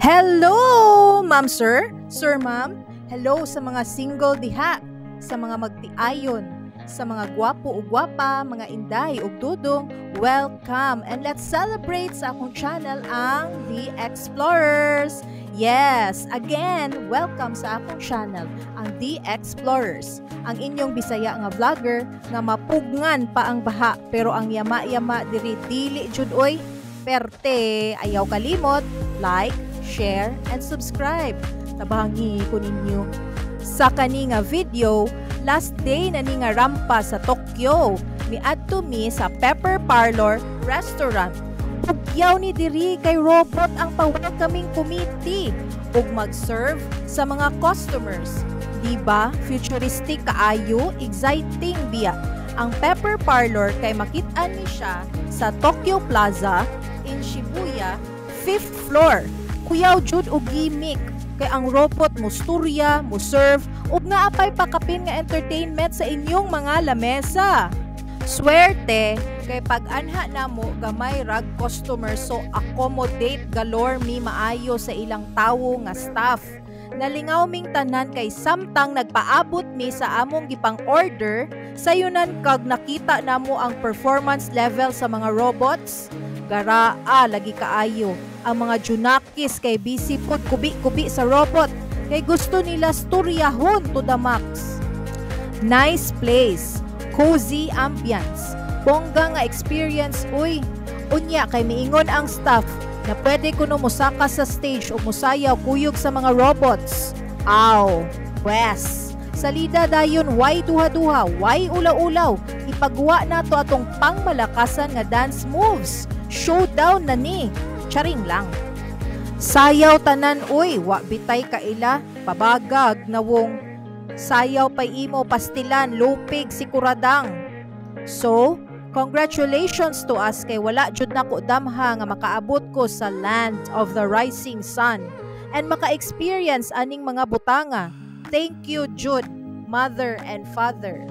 Hello, Ma'am Sir, Sir Ma'am. Hello sa mga single diha, sa mga magtiayon, sa mga gwapo o gwapa, mga inday o dudong. Welcome and let's celebrate sa akong channel ang The Explorers. Yes, again, welcome sa akong channel, ang The Explorers. Ang inyong Bisaya nga vlogger nga mapugnan pa ang baha pero ang yama-yama diri dili jud oy. Perte, ayaw kalimot, like, share, and subscribe. Tabahangi ko ninyo. Sa kani nga video, last day na ni nga rampa sa Tokyo, miadto mi sa Pepper Parlor Restaurant. Pugyaw ni diri kay robot ang pa-welcoming committee ug mag-serve sa mga customers. Diba? Futuristic kaayo, exciting biya. Ang Pepper Parlor kay makit-an ni siya sa Tokyo Plaza in Shibuya, 5th floor. Kuyaw jud og gimmick kay ang robot mo storya, mo serve ug naapay pakapin nga entertainment sa inyong mga lamesa. Swerte kay pag-anha namo gamay rag customer so accommodate galore mi maayo sa ilang tawo nga staff. Nalingaw ming tanan kay samtang nagpaabot mi sa among gipang order, sayunan kag nakita namo ang performance level sa mga robots. Garaa lagi kaayo. Ang mga junakis kay busy pod kubi-kubi sa robot kay gusto nila storyahon to the max. Nice place, cozy ambience, bongga nga experience uy. Unya kay miingon ang staff na pwede kuno mosaka sa stage o mosayaw kuyog sa mga robots. Aw, wes. Salida dayon why duha-duha, why ulaw-ulaw. Ipagwa na to atong pangmalakasan nga dance moves. Showdown na ni. Charing lang. Sayaw tanan uy, wa bitay kaila, pabagag na wong. Sayaw pay imo pastilan, lupig sikuradang. So, congratulations to us kay wala jud nako damha nga makaabot ko sa land of the rising sun and maka-experience aning mga butanga. Thank you Jud, mother and father.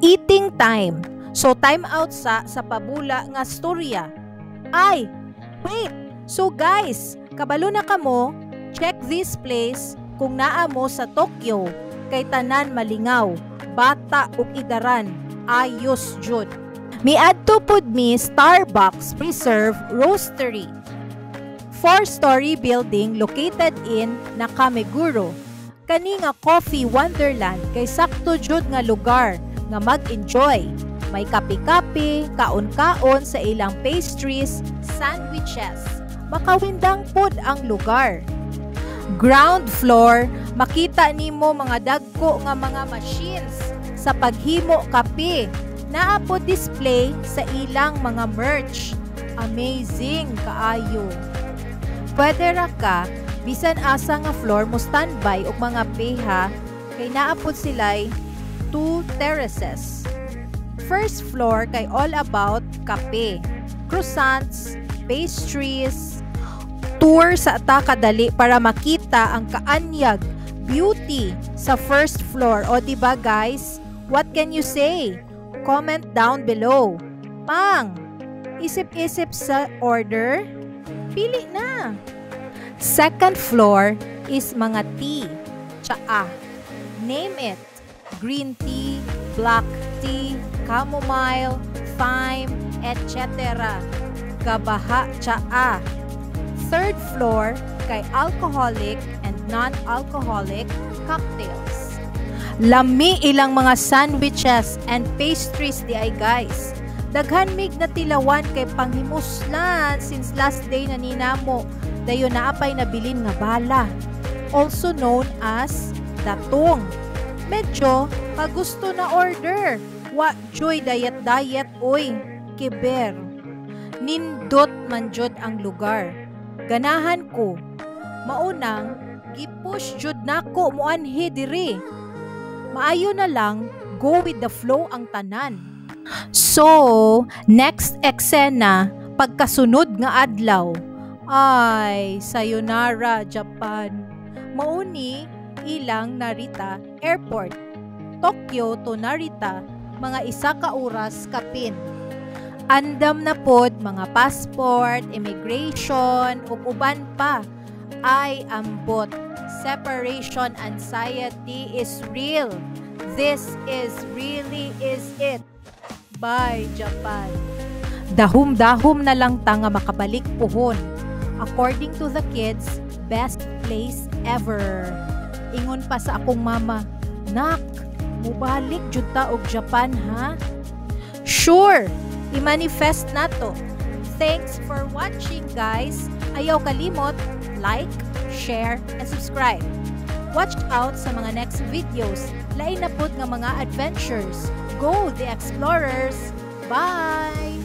Eating time. So time out sa pabula nga storya. Ay, wait. So guys, kabalo na kamo, check this place kung naa mo sa Tokyo kay tanan malingaw, bata ug idaran, ayos jud. Miadto pud mi Starbucks Preserve Roastery. 4-story building located in Nakameguro. Kani nga coffee wonderland kay sakto jud nga lugar nga mag-enjoy. May kape-kape, kaon-kaon sa ilang pastries, sandwiches. Makawindang pod ang lugar. Ground floor, makita nimo mga dagko nga mga machines sa paghimo kape. Naa po display sa ilang mga merch. Amazing kaayo. Pwede ra ka bisan asa nga floor mo standby og mga peha kay naa pod sila'y 2 terraces. First floor kay all about kape, croissants, pastries, tour sa ata kadali para makita ang kaanyag, beauty sa first floor. O diba guys? What can you say? Comment down below. Pang, isip-isip sa order? Pili na. Second floor is mga tea, tsaa. Name it. Green tea, black tea, chamomile, thyme, etc. Gabaha tsaa. Third floor kay alcoholic and non-alcoholic cocktails. Lami ilang mga sandwiches and pastries di ay guys. Daghan mig na tilawan kay panghimuslan since last day na ninamo. Dayon naapay nabilin nga bala. Also known as datong. Medyo kagusto na order. Wa joy diet oy. Kiber. Nindot man jud ang lugar. Ganahan ko. Maunang gipush jud nako muanhi diri. Maayo na lang go with the flow ang tanan. So, next eksena pagkasunod nga adlaw. Ay, sayonara Japan. Mauni ilang Narita Airport. Tokyo to Narita mga 1 ka oras kapin. Andam na pod mga passport, immigration, ug uban pa. Ay ambot. Separation anxiety is real. This is really is it. Bye, Japan. Dahum-dahum na lang ta nga makabalik pohon. According to the kids, best place ever. Ingon pa sa akong mama, "Nak, mubalik jud ta og Japan ha?" Sure, i-manifest na to. Thanks for watching, guys. Ayaw kalimot, like, share, and subscribe. Watch out sa mga next videos. Lain na pod nga mga adventures. Go the explorers! Bye!